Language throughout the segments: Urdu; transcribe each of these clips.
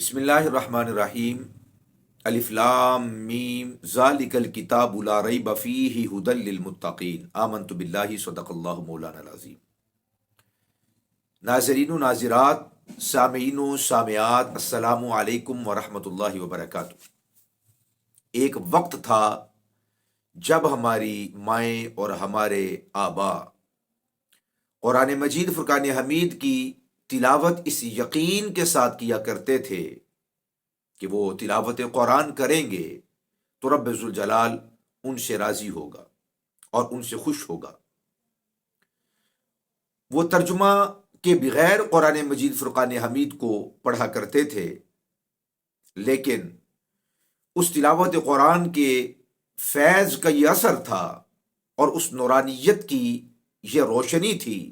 بسم اللہ الرحمن الرحیم۔ الف لام میم ذالک الکتاب لا ریب فیہ ھدی للمتقین آمنت باللہ صدق اللہ مولانا العظیم۔ ناظرین و ناظرات، سامعین و سامعات، السلام علیکم ورحمۃ اللہ وبرکاتہ۔ ایک وقت تھا جب ہماری مائیں اور ہمارے آبا قرآن مجید فرقان حمید کی تلاوت اس یقین کے ساتھ کیا کرتے تھے کہ وہ تلاوت قرآن کریں گے تو رب ذوالجلال ان سے راضی ہوگا اور ان سے خوش ہوگا۔ وہ ترجمہ کے بغیر قرآن مجید فرقان حمید کو پڑھا کرتے تھے، لیکن اس تلاوت قرآن کے فیض کا یہ اثر تھا اور اس نورانیت کی یہ روشنی تھی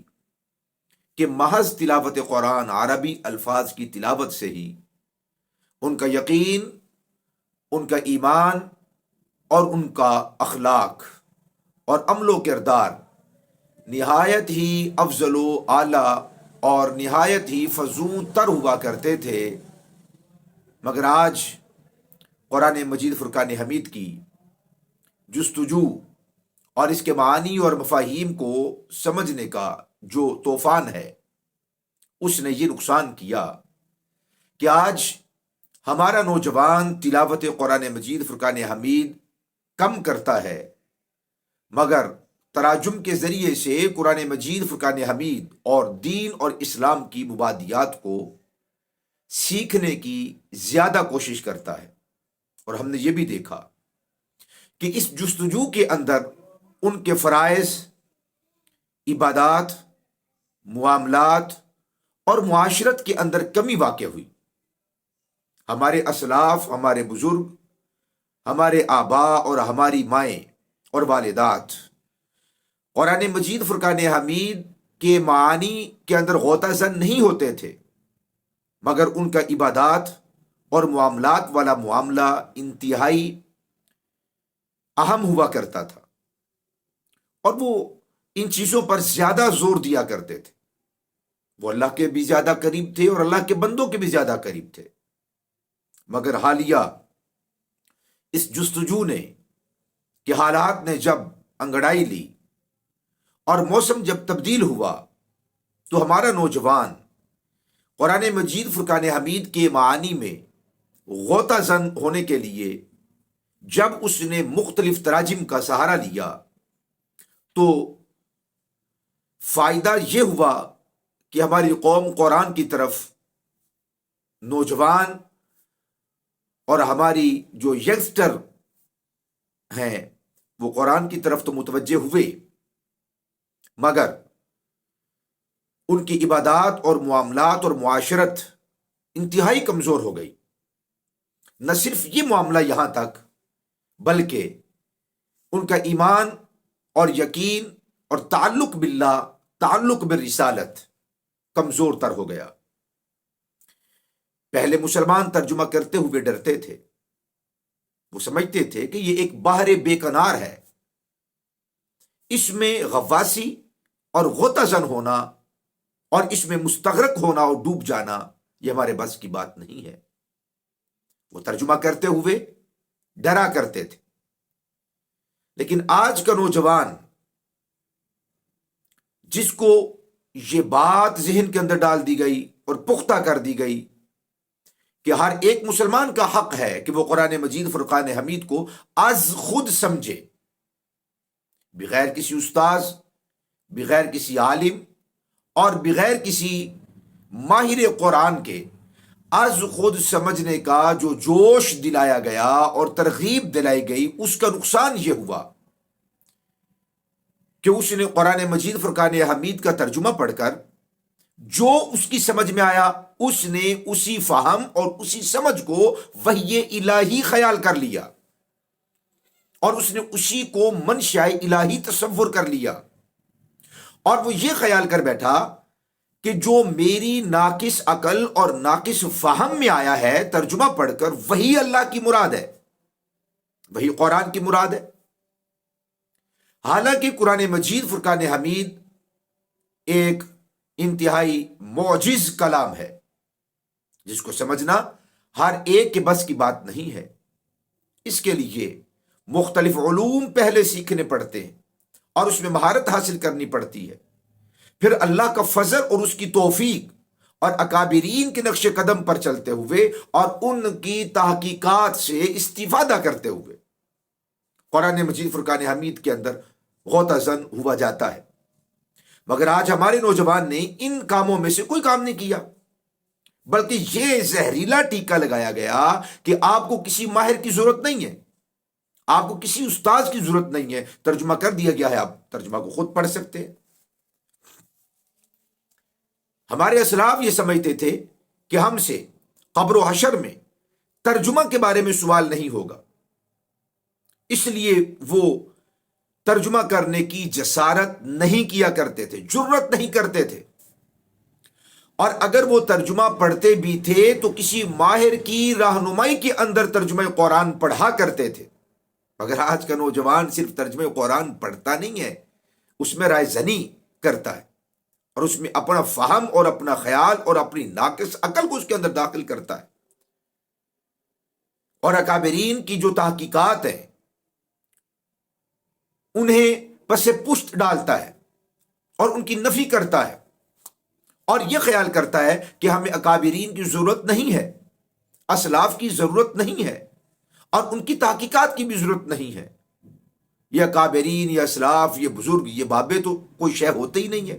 کہ محض تلاوت قرآن، عربی الفاظ کی تلاوت سے ہی ان کا یقین، ان کا ایمان اور ان کا اخلاق اور عمل و کردار نہایت ہی افضل و اعلیٰ اور نہایت ہی فزوں تر ہوا کرتے تھے۔ مگر آج قرآن مجید فرقان حمید کی جستجو اور اس کے معانی اور مفاہیم کو سمجھنے کا جو طوفان ہے، اس نے یہ نقصان کیا کہ آج ہمارا نوجوان تلاوت قرآن مجید فرقان حمید کم کرتا ہے، مگر تراجم کے ذریعے سے قرآن مجید فرقان حمید اور دین اور اسلام کی مبادیات کو سیکھنے کی زیادہ کوشش کرتا ہے۔ اور ہم نے یہ بھی دیکھا کہ اس جستجو کے اندر ان کے فرائض، عبادات، معاملات اور معاشرت کے اندر کمی واقع ہوئی۔ ہمارے اسلاف، ہمارے بزرگ، ہمارے آبا اور ہماری مائیں اور والدات قرآن مجید فرقان حمید کے معانی کے اندر غوطہ زن نہیں ہوتے تھے، مگر ان کا عبادات اور معاملات والا معاملہ انتہائی اہم ہوا کرتا تھا، اور وہ ان چیزوں پر زیادہ زور دیا کرتے تھے۔ وہ اللہ کے بھی زیادہ قریب تھے اور اللہ کے بندوں کے بھی زیادہ قریب تھے۔ مگر حالیہ اس جستجو نے کہ حالات نے جب انگڑائی لی اور موسم جب تبدیل ہوا، تو ہمارا نوجوان قرآن مجید فرقان حمید کے معانی میں غوطہ زن ہونے کے لیے جب اس نے مختلف تراجم کا سہارا لیا، تو فائدہ یہ ہوا کہ ہماری قوم قرآن کی طرف، نوجوان اور ہماری جو ینگسٹر ہیں وہ قرآن کی طرف تو متوجہ ہوئے، مگر ان کی عبادات اور معاملات اور معاشرت انتہائی کمزور ہو گئی۔ نہ صرف یہ معاملہ یہاں تک، بلکہ ان کا ایمان اور یقین اور تعلق باللہ، تعلق بالرسالت کمزور تر ہو گیا۔ پہلے مسلمان ترجمہ کرتے ہوئے ڈرتے تھے، وہ سمجھتے تھے کہ یہ ایک بحر بے کنار ہے، اس میں غواصی اور غوطہ زن ہونا اور اس میں مستغرق ہونا اور ڈوب جانا یہ ہمارے بس کی بات نہیں ہے۔ وہ ترجمہ کرتے ہوئے ڈرا کرتے تھے۔ لیکن آج کا نوجوان جس کو یہ بات ذہن کے اندر ڈال دی گئی اور پختہ کر دی گئی کہ ہر ایک مسلمان کا حق ہے کہ وہ قرآن مجید فرقان حمید کو از خود سمجھے، بغیر کسی استاذ، بغیر کسی عالم اور بغیر کسی ماہر قرآن کے از خود سمجھنے کا جو جوش دلایا گیا اور ترغیب دلائی گئی، اس کا نقصان یہ ہوا کہ اس نے قرآن مجید فرقان حمید کا ترجمہ پڑھ کر جو اس کی سمجھ میں آیا، اس نے اسی فہم اور اسی سمجھ کو وحی الہی خیال کر لیا، اور اس نے اسی کو منشاء الہی تصور کر لیا، اور وہ یہ خیال کر بیٹھا کہ جو میری ناقص عقل اور ناقص فہم میں آیا ہے ترجمہ پڑھ کر، وہی اللہ کی مراد ہے، وہی قرآن کی مراد ہے۔ حالانکہ قرآن مجید فرقان حمید ایک انتہائی معجز کلام ہے، جس کو سمجھنا ہر ایک کے بس کی بات نہیں ہے. اس کے لیے مختلف علوم پہلے سیکھنے پڑتے ہیں اور اس میں مہارت حاصل کرنی پڑتی ہے. پھر اللہ کا فضل اور اس کی توفیق اور اکابرین کے نقش قدم پر چلتے ہوئے اور ان کی تحقیقات سے استفادہ کرتے ہوئے قرآن مجید فرقان حمید کے اندر غوطہ زن ہوا جاتا ہے. مگر آج ہمارے نوجوان نے ان کاموں میں سے کوئی کام نہیں کیا، بلکہ یہ زہریلا ٹیکا لگایا گیا کہ آپ کو کسی ماہر کی ضرورت نہیں ہے، آپ کو کسی استاذ کی ضرورت نہیں ہے. ترجمہ کر دیا گیا ہے، آپ ترجمہ کو خود پڑھ سکتے ہیں. ہمارے اسلاف یہ سمجھتے تھے کہ ہم سے قبر و حشر میں ترجمہ کے بارے میں سوال نہیں ہوگا، اس لیے وہ ترجمہ کرنے کی جسارت نہیں کیا کرتے تھے، جرت نہیں کرتے تھے. اور اگر وہ ترجمہ پڑھتے بھی تھے تو کسی ماہر کی رہنمائی کے اندر ترجمہ قرآن پڑھا کرتے تھے. مگر آج کا نوجوان صرف ترجمہ قرآن پڑھتا نہیں ہے، اس میں رائے زنی کرتا ہے اور اس میں اپنا فہم اور اپنا خیال اور اپنی ناقص عقل کو اس کے اندر داخل کرتا ہے. اور اکابرین کی جو تحقیقات ہیں انہیں پس پشت ڈالتا ہے اور ان کی نفی کرتا ہے اور یہ خیال کرتا ہے کہ ہمیں اکابرین کی ضرورت نہیں ہے، اسلاف کی ضرورت نہیں ہے اور ان کی تحقیقات کی بھی ضرورت نہیں ہے. یہ اکابرین، یہ اسلاف، یہ بزرگ، یہ بابے تو کوئی شے ہوتے ہی نہیں ہے.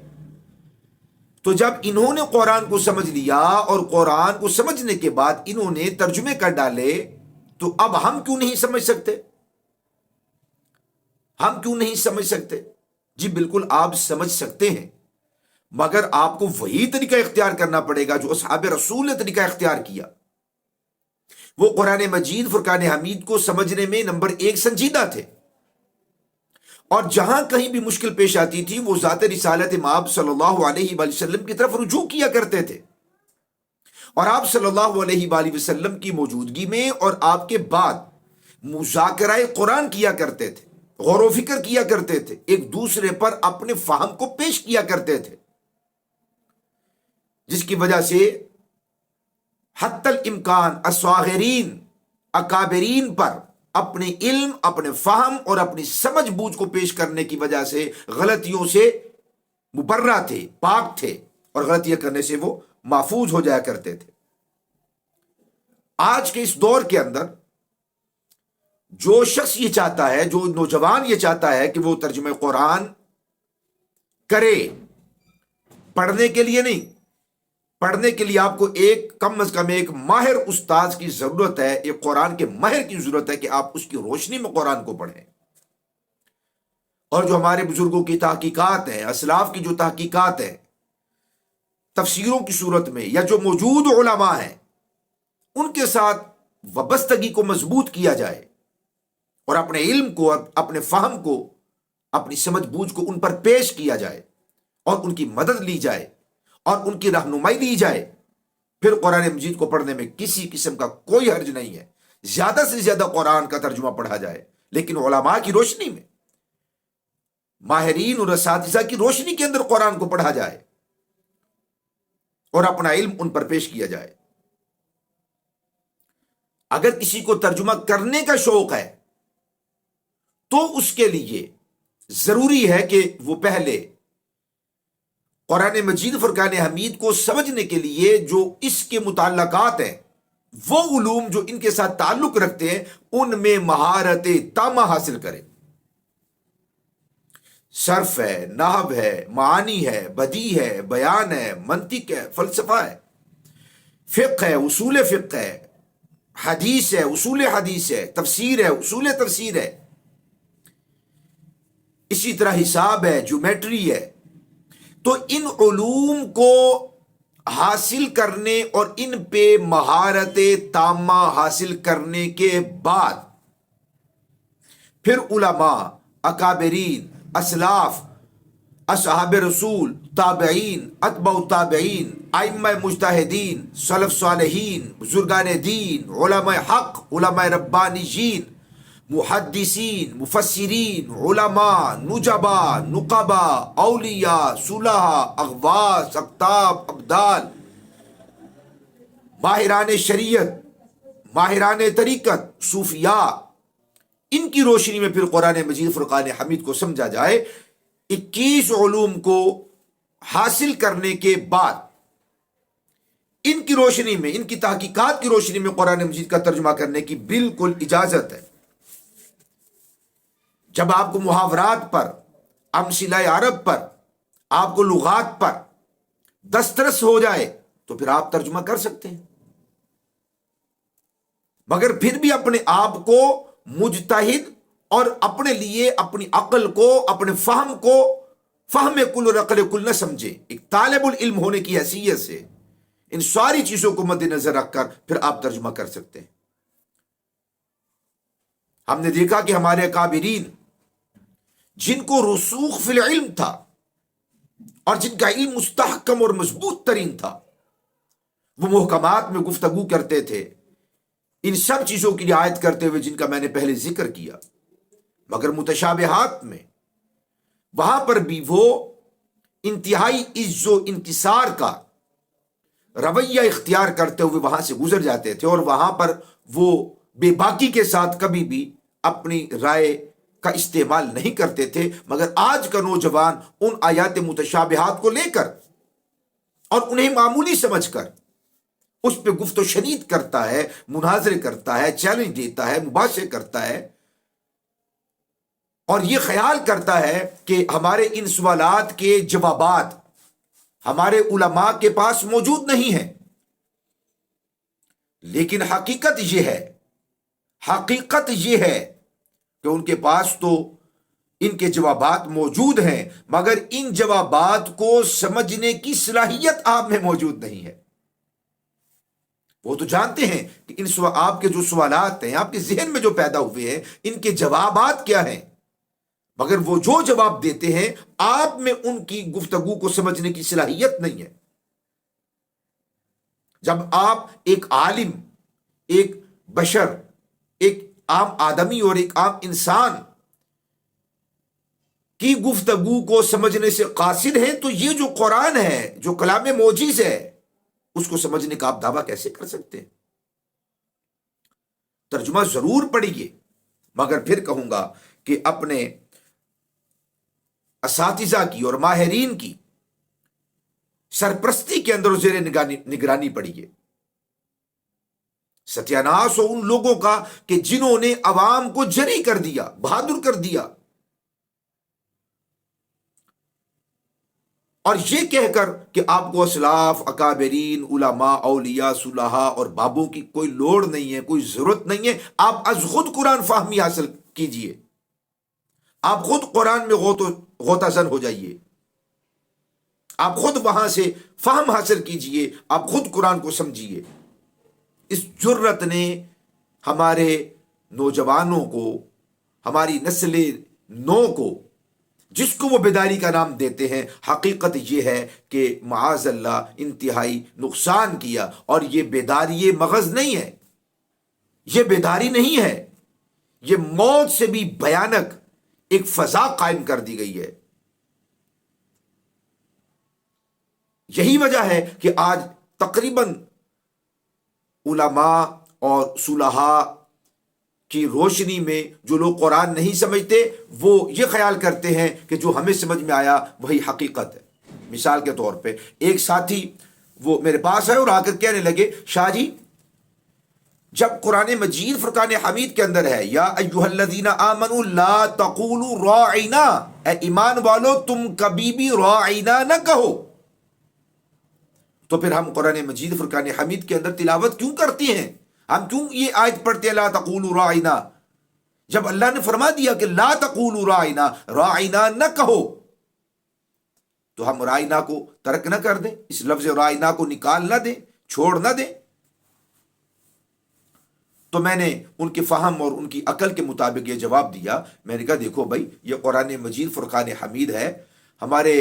تو جب انہوں نے قرآن کو سمجھ لیا اور قرآن کو سمجھنے کے بعد انہوں نے ترجمے کر ڈالے، تو اب ہم کیوں نہیں سمجھ سکتے؟ ہم کیوں نہیں سمجھ سکتے؟ جی بالکل آپ سمجھ سکتے ہیں، مگر آپ کو وہی طریقہ اختیار کرنا پڑے گا جو اصحاب رسول نے طریقہ اختیار کیا. وہ قرآن مجید فرقان حمید کو سمجھنے میں نمبر 1 سنجیدہ تھے، اور جہاں کہیں بھی مشکل پیش آتی تھی وہ ذات رسالت مآب صلی اللہ علیہ وآلہ وسلم کی طرف رجوع کیا کرتے تھے. اور آپ صلی اللہ علیہ وآلہ وسلم کی موجودگی میں اور آپ کے بعد مذاکرہ قرآن کیا کرتے تھے، غور و فکر کیا کرتے تھے، ایک دوسرے پر اپنے فہم کو پیش کیا کرتے تھے، جس کی وجہ سے حتی الامکان اصاغرین، اکابرین پر اپنے علم، اپنے فہم اور اپنی سمجھ بوجھ کو پیش کرنے کی وجہ سے غلطیوں سے مبرہ تھے، پاک تھے، اور غلطیاں کرنے سے وہ محفوظ ہو جایا کرتے تھے. آج کے اس دور کے اندر جو شخص یہ چاہتا ہے، جو نوجوان یہ چاہتا ہے کہ وہ ترجمہ قرآن کرے، پڑھنے کے لیے نہیں، پڑھنے کے لیے آپ کو کم از کم ایک ماہر استاذ کی ضرورت ہے، ایک قرآن کے ماہر کی ضرورت ہے کہ آپ اس کی روشنی میں قرآن کو پڑھیں. اور جو ہمارے بزرگوں کی تحقیقات ہیں، اسلاف کی جو تحقیقات ہیں تفسیروں کی صورت میں، یا جو موجود علماء ہیں ان کے ساتھ وابستگی کو مضبوط کیا جائے اور اپنے علم کو، اپنے فہم کو، اپنی سمجھ بوجھ کو ان پر پیش کیا جائے اور ان کی مدد لی جائے اور ان کی رہنمائی لی جائے، پھر قرآن مجید کو پڑھنے میں کسی قسم کا کوئی حرج نہیں ہے. زیادہ سے زیادہ قرآن کا ترجمہ پڑھا جائے، لیکن علماء کی روشنی میں، ماہرین اور اساتذہ کی روشنی کے اندر قرآن کو پڑھا جائے اور اپنا علم ان پر پیش کیا جائے. اگر کسی کو ترجمہ کرنے کا شوق ہے تو اس کے لیے ضروری ہے کہ وہ پہلے قرآن مجید فرقان حمید کو سمجھنے کے لیے جو اس کے متعلقات ہیں، وہ علوم جو ان کے ساتھ تعلق رکھتے ہیں، ان میں مہارت تامہ حاصل کرے. صرف ہے، نحو ہے، معانی ہے، بدیع ہے، بیان ہے، منطق ہے، فلسفہ ہے، فقہ ہے، اصول فقہ ہے، حدیث ہے، اصول حدیث ہے، تفسیر ہے، اصول تفسیر ہے، اسی طرح حساب ہے، جیومیٹری ہے. تو ان علوم کو حاصل کرنے اور ان پہ مہارت تامہ حاصل کرنے کے بعد پھر علماء، اکابرین، اسلاف، اصحاب رسول، تابعین، اتباع التابعین، ائمہ مجتہدین، سلف صالحین، بزرگان دین، علماء حق، علماء ربانیین، محدثین، مفسرین، علماء، نجبا، نقبا، اولیاء، صلحاء، اغواث، اقطاب، ابدال، ماہران شریعت، ماہران طریقت صوفیاء، ان کی روشنی میں پھر قرآن مجید فرقان حمید کو سمجھا جائے۔ 21 علوم کو حاصل کرنے کے بعد ان کی روشنی میں، ان کی تحقیقات کی روشنی میں قرآن مجید کا ترجمہ کرنے کی بالکل اجازت ہے۔ جب آپ کو محاورات پر، امثلہ عرب پر، آپ کو لغات پر دسترس ہو جائے تو پھر آپ ترجمہ کر سکتے ہیں، مگر پھر بھی اپنے آپ کو مجتہد اور اپنے لیے اپنی عقل کو، اپنے فہم کو فہم کل اور عقل کل نہ سمجھے۔ ایک طالب العلم ہونے کی حیثیت سے ان ساری چیزوں کو مد نظر رکھ کر پھر آپ ترجمہ کر سکتے ہیں۔ ہم نے دیکھا کہ ہمارے اکابرین جن کو رسوخ فی العلم تھا اور جن کا علم مستحکم اور مضبوط ترین تھا، وہ محکمات میں گفتگو کرتے تھے ان سب چیزوں کی رعایت کرتے ہوئے جن کا میں نے پہلے ذکر کیا، مگر متشابہات میں وہاں پر بھی وہ انتہائی عز و انکسار کا رویہ اختیار کرتے ہوئے وہاں سے گزر جاتے تھے، اور وہاں پر وہ بے باکی کے ساتھ کبھی بھی اپنی رائے کا استعمال نہیں کرتے تھے۔ مگر آج کا نوجوان ان آیات متشابہات کو لے کر اور انہیں معمولی سمجھ کر اس پہ گفت و شنید کرتا ہے، مناظرے کرتا ہے، چیلنج دیتا ہے، مباحثے کرتا ہے، اور یہ خیال کرتا ہے کہ ہمارے ان سوالات کے جوابات ہمارے علماء کے پاس موجود نہیں ہیں۔ لیکن حقیقت یہ ہے کہ ان کے پاس تو ان کے جوابات موجود ہیں، مگر ان جوابات کو سمجھنے کی صلاحیت آپ میں موجود نہیں ہے۔ وہ تو جانتے ہیں کہ آپ کے جو سوالات ہیں، آپ کے ذہن میں جو پیدا ہوئے ہیں، ان کے جوابات کیا ہیں، مگر وہ جو جواب دیتے ہیں آپ میں ان کی گفتگو کو سمجھنے کی صلاحیت نہیں ہے۔ جب آپ ایک عالم، ایک بشر، ایک عام آدمی اور ایک عام انسان کی گفتگو کو سمجھنے سے قاصر ہیں، تو یہ جو قرآن ہے، جو کلام معجز ہے، اس کو سمجھنے کا آپ دعویٰ کیسے کر سکتے ہیں؟ ترجمہ ضرور پڑھیے، مگر پھر کہوں گا کہ اپنے اساتذہ کی اور ماہرین کی سرپرستی کے اندر زیر نگرانی پڑھیے۔ ستیاناس ہو ان لوگوں کا کہ جنہوں نے عوام کو جری کر دیا، بہادر کر دیا، اور یہ کہہ کر کہ آپ کو اسلاف، اکابرین، علماء، اولیاء، صلحاء اور بابوں کی کوئی لوڑ نہیں ہے، کوئی ضرورت نہیں ہے، آپ از خود قرآن فہمی حاصل کیجئے، آپ خود قرآن میں غوطہ زن ہو جائیے، آپ خود وہاں سے فہم حاصل کیجئے، آپ خود قرآن کو سمجھیے۔ اس جرت نے ہمارے نوجوانوں کو، ہماری نسل نو کو، جس کو وہ بیداری کا نام دیتے ہیں، حقیقت یہ ہے کہ معاذ اللہ انتہائی نقصان کیا۔ اور یہ بیداری مغز نہیں ہے، یہ بیداری نہیں ہے، یہ موت سے بھی بھیانک ایک فضا قائم کر دی گئی ہے۔ یہی وجہ ہے کہ آج تقریباً علماء اور صلحاء کی روشنی میں جو لوگ قرآن نہیں سمجھتے، وہ یہ خیال کرتے ہیں کہ جو ہمیں سمجھ میں آیا وہی حقیقت ہے۔ مثال کے طور پہ ایک ساتھی وہ میرے پاس ہے اور آ کر کہنے لگے، شاہ جی جب قرآن مجید فرقان حمید کے اندر ہے یا ایھا الذین آمنوا لا تقولوا راعنا، اے ایمان والو تم کبھی بھی راعنا نہ کہو، تو پھر ہم قرآن مجید فرقان حمید کے اندر تلاوت کیوں کرتے ہیں؟ ہم کیوں یہ آیت پڑھتے ہیں لا تقولوا راعنا، جب اللہ نے فرما دیا کہ لا تقولوا راعنا، راعنا نہ کہو، تو ہم راعنا کو ترک نہ کر دیں، اس لفظ راعنا کو نکال نہ دیں، چھوڑ نہ دیں؟ تو میں نے ان کے فہم اور ان کی عقل کے مطابق یہ جواب دیا۔ میں نے کہا دیکھو بھائی، یہ قرآن مجید فرقان حمید ہے، ہمارے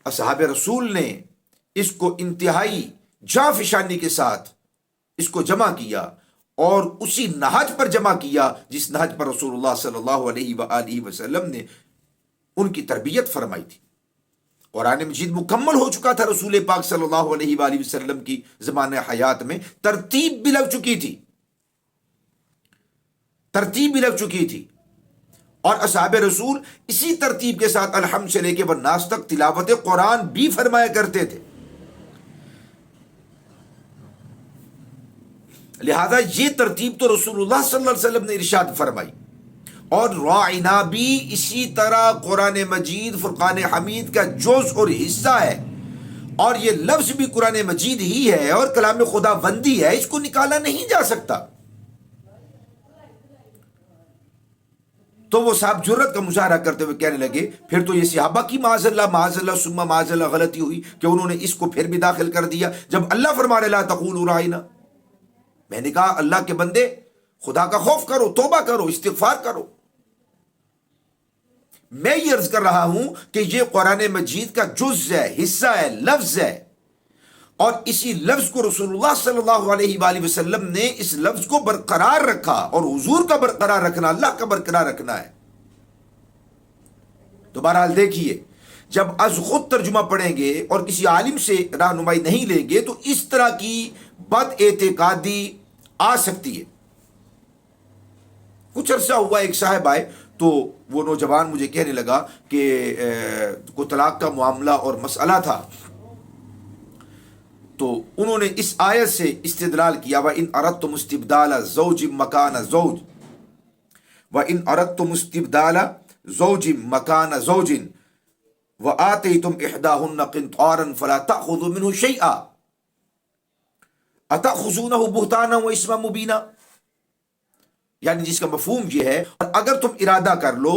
اصحاب رسول نے اس کو انتہائی جانفشانی کے ساتھ اس کو جمع کیا، اور اسی نہج پر جمع کیا جس نہج پر رسول اللہ صلی اللہ علیہ وآلہ وسلم نے ان کی تربیت فرمائی تھی۔ قرآن مجید مکمل ہو چکا تھا رسول پاک صلی اللہ علیہ وآلہ وسلم کی زمانہ حیات میں، ترتیب بھی لگ چکی تھی، ترتیب بھی لگ چکی تھی، اور اصحاب رسول اسی ترتیب کے ساتھ الحمد سے لے کے والناس تک تلاوت قرآن بھی فرمایا کرتے تھے۔ لہذا یہ ترتیب تو رسول اللہ صلی اللہ علیہ وسلم نے ارشاد فرمائی، اور راعنا بھی اسی طرح قرآن مجید فرقان حمید کا جز اور حصہ ہے، اور یہ لفظ بھی قرآن مجید ہی ہے اور کلام خدا بندی ہے، اس کو نکالا نہیں جا سکتا۔ تو وہ صاحب جرت کا مظاہرہ کرتے ہوئے کہنے لگے پھر تو یہ صحابہ کی معاذ اللہ ثم معاذ اللہ غلطی ہوئی کہ انہوں نے اس کو پھر بھی داخل کر دیا، جب اللہ فرما رہے لا تقولوا راعنا۔ میں نے کہا اللہ کے بندے خدا کا خوف کرو، توبہ کرو، استغفار کرو۔ میں یہ عرض کر رہا ہوں کہ یہ قرآن مجید کا جز ہے، حصہ ہے، لفظ ہے، اور اسی لفظ کو رسول اللہ صلی اللہ علیہ وآلہ وسلم نے اس لفظ کو برقرار رکھا، اور حضور کا برقرار رکھنا اللہ کا برقرار رکھنا ہے۔ تو بہرحال دیکھیے، جب از خود ترجمہ پڑھیں گے اور کسی عالم سے رہنمائی نہیں لیں گے تو اس طرح کی بد اعتقادی آ سکتی ہے۔ کچھ عرصہ ہوا ایک صاحب آئے تو وہ نوجوان مجھے کہنے لگا کہ کوئی طلاق کا معاملہ اور مسئلہ تھا، تو انہوں نے اس آیت سے استدلال کیا وَإِنْ أَرَدْتُمُ اسْتِبْدَالَ زَوْجٍ مَكَانَ زَوْجٍ وَإِنْ أَرَدْتُمُ اسْتِبْدَالَ زَوْجٍ مَكَانَ زَوْجٍ وَآتَيْتُمْ إِحْدَاهُنَّ قِنْطَارًا فَلَا تَأْخُذُوا مِنْهُ شَيْئًا أَتَأْخُذُونَهُ بُهْتَانًا وَإِثْمًا مُبِينًا۔ یعنی جس کا مفہوم یہ ہے، اور اگر تم ارادہ کر لو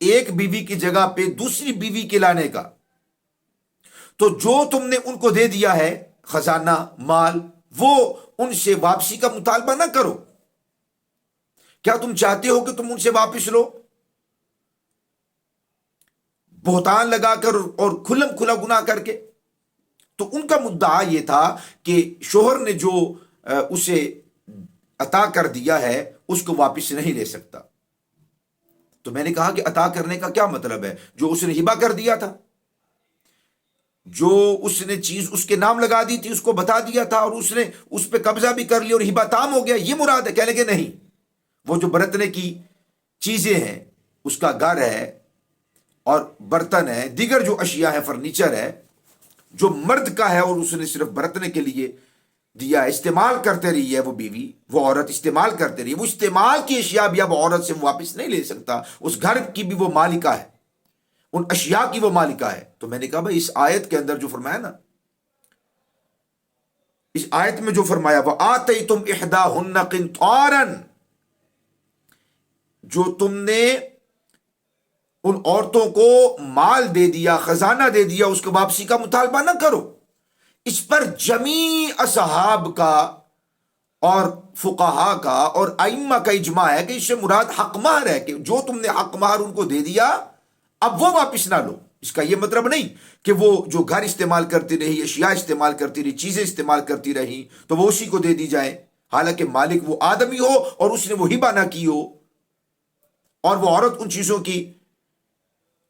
ایک بیوی کی جگہ پہ دوسری بیوی کے لانے کا، تو جو تم نے ان کو دے دیا ہے خزانہ مال، وہ ان سے واپسی کا مطالبہ نہ کرو۔ کیا تم چاہتے ہو کہ تم ان سے واپس لو؟ بہتان لگا کر اور کھلم کھلا گناہ کر کے؟ تو ان کا مدعا یہ تھا کہ شوہر نے جو اسے عطا کر دیا ہے اس کو واپس نہیں لے سکتا۔ تو میں نے کہا کہ عطا کرنے کا کیا مطلب ہے؟ جو اس نے ہبہ کر دیا تھا، جو اس نے چیز اس کے نام لگا دی تھی، اس کو بتا دیا تھا اور اس نے اس پہ قبضہ بھی کر لیا اور ہبہ تام ہو گیا، یہ مراد ہے؟ کہنے لگے نہیں، وہ جو برتنے کی چیزیں ہیں، اس کا گھر ہے اور برتن ہے، دیگر جو اشیاء ہے، فرنیچر ہے، جو مرد کا ہے اور اس نے صرف برتنے کے لیے دیا، استعمال کرتے رہی ہے وہ بیوی، وہ عورت استعمال کرتے رہی ہے، وہ استعمال کی اشیاء بھی اب عورت سے واپس نہیں لے سکتا، اس گھر کی بھی وہ مالکہ ہے، ان اشیاء کی وہ مالکہ ہے۔ تو میں نے کہا بھائی اس آیت کے اندر جو فرمایا نا، اس آیت میں جو فرمایا وَآتَيْتُمْ إِحْدَاهُنَّ قِنْطَارًا، جو تم نے ان عورتوں کو مال دے دیا، خزانہ دے دیا، اس کو واپسی کا مطالبہ نہ کرو۔ اس پر جمیع اصحاب کا اور فقہا کا اور ائمہ کا اجماع ہے کہ اس سے مراد حق مہر ہے، کہ جو تم نے حق مہر ان کو دے دیا اب وہ واپس نہ لو۔ اس کا یہ مطلب نہیں کہ وہ جو گھر استعمال کرتی رہی، اشیاء استعمال کرتی رہی، چیزیں استعمال کرتی رہی تو وہ اسی کو دے دی جائیں، حالانکہ مالک وہ آدمی ہو اور اس نے وہ ہبہ نہ کی ہو، اور وہ عورت ان چیزوں کی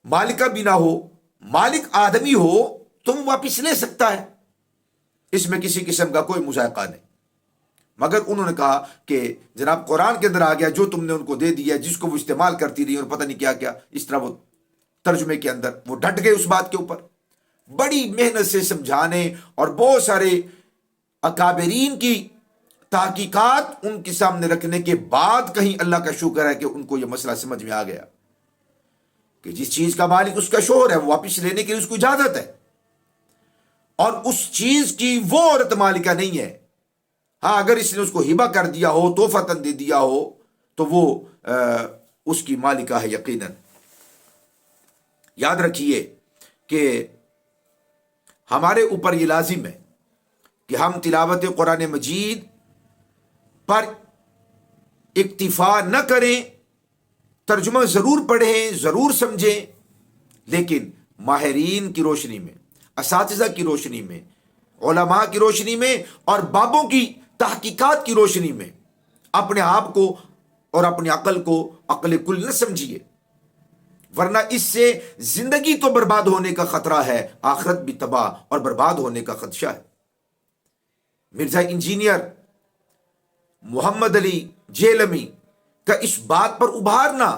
مالکہ بھی نہ ہو، مالک آدمی ہو تو وہ واپس لے سکتا ہے، اس میں کسی قسم کا کوئی مذائقہ نہیں۔ مگر انہوں نے کہا کہ جناب قرآن کے اندر آ گیا جو تم نے ان کو دے دیا، جس کو وہ استعمال کرتی رہی اور پتہ نہیں کیا کیا، اس طرح وہ ترجمے کے اندر وہ ڈٹ گئے اس بات کے اوپر، بڑی محنت سے سمجھانے اور بہت سارے اکابرین کی تحقیقات ان کے سامنے رکھنے کے بعد کہیں اللہ کا شکر ہے کہ ان کو یہ مسئلہ سمجھ میں آ گیا کہ جس چیز کا مالک اس کا شوہر ہے، وہ واپس لینے کے لیے اس کو اجازت ہے، اور اس چیز کی وہ عورت مالکہ نہیں ہے۔ ہاں اگر اس نے اس کو ہبہ کر دیا ہو، تحفتاً دے دیا ہو، تو وہ اس کی مالکہ ہے یقیناً۔ یاد رکھیے کہ ہمارے اوپر یہ لازم ہے کہ ہم تلاوت قرآن مجید پر اکتفا نہ کریں، ترجمہ ضرور پڑھیں، ضرور سمجھیں، لیکن ماہرین کی روشنی میں، اساتذہ کی روشنی میں، علماء کی روشنی میں اور بابوں کی تحقیقات کی روشنی میں اپنے آپ کو اور اپنی عقل کو عقل کل نہ سمجھیے، ورنہ اس سے زندگی تو برباد ہونے کا خطرہ ہے، آخرت بھی تباہ اور برباد ہونے کا خدشہ ہے۔ مرزا انجینئر محمد علی جیلمی کا اس بات پر ابھارنا،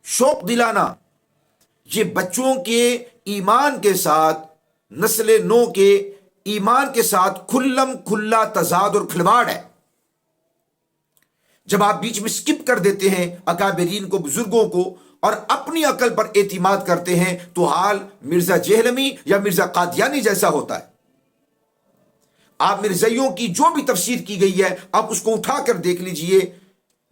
شوق دلانا، یہ بچوں کے ایمان کے ساتھ، نسل نو کے ایمان کے ساتھ کھلم کھلا تضاد اور کھلواڑ ہے۔ جب آپ بیچ میں سکپ کر دیتے ہیں اکابرین کو، بزرگوں کو، اور اپنی عقل پر اعتماد کرتے ہیں، تو حال مرزا جہلمی یا مرزا قادیانی جیسا ہوتا ہے۔ آپ مرزائیوں کی جو بھی تفسیر کی گئی ہے، آپ اس کو اٹھا کر دیکھ لیجئے،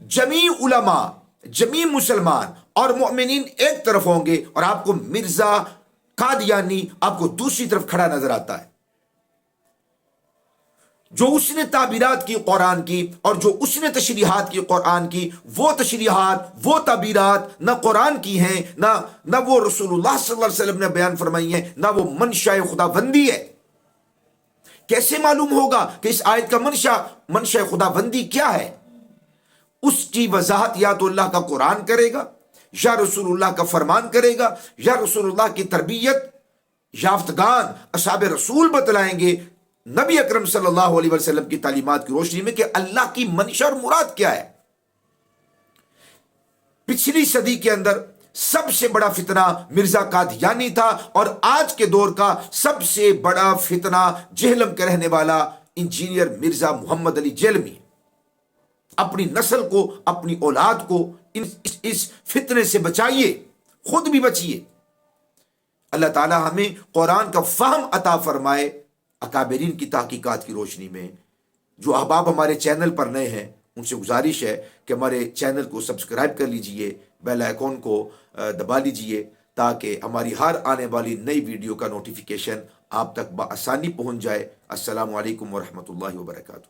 جمیع علماء، جمیع مسلمان اور مومنین ایک طرف ہوں گے، اور آپ کو مرزا قادیانی آپ کو دوسری طرف کھڑا نظر آتا ہے۔ جو اس نے تعبیرات کی قرآن کی، اور جو اس نے تشریحات کی قرآن کی، وہ تشریحات، وہ تعبیرات نہ قرآن کی ہیں، نہ وہ رسول اللہ صلی اللہ علیہ وسلم نے بیان فرمائی ہیں، نہ وہ منشا خدا بندی ہے۔ کیسے معلوم ہوگا کہ اس آیت کا منشا خدا بندی کیا ہے؟ اس کی وضاحت یا تو اللہ کا قرآن کرے گا، یا رسول اللہ کا فرمان کرے گا، یا رسول اللہ کی تربیت یافتگان اصحاب رسول بتلائیں گے نبی اکرم صلی اللہ علیہ وسلم کی تعلیمات کی روشنی میں کہ اللہ کی منشا اور مراد کیا ہے۔ پچھلی صدی کے اندر سب سے بڑا فتنہ مرزا قادیانی تھا، اور آج کے دور کا سب سے بڑا فتنہ جہلم کے رہنے والا انجینئر مرزا محمد علی جہلمی۔ اپنی نسل کو، اپنی اولاد کو اس فتنے سے بچائیے، خود بھی بچیے۔ اللہ تعالی ہمیں قرآن کا فہم عطا فرمائے۔ اکابرین کی تحقیقات کی روشنی میں جو احباب ہمارے چینل پر نئے ہیں، ان سے گزارش ہے کہ ہمارے چینل کو سبسکرائب کر لیجئے، بیل آئیکن کو دبا لیجئے، تاکہ ہماری ہر آنے والی نئی ویڈیو کا نوٹیفیکیشن آپ تک بآسانی پہنچ جائے۔ السلام علیکم ورحمۃ اللہ وبرکاتہ۔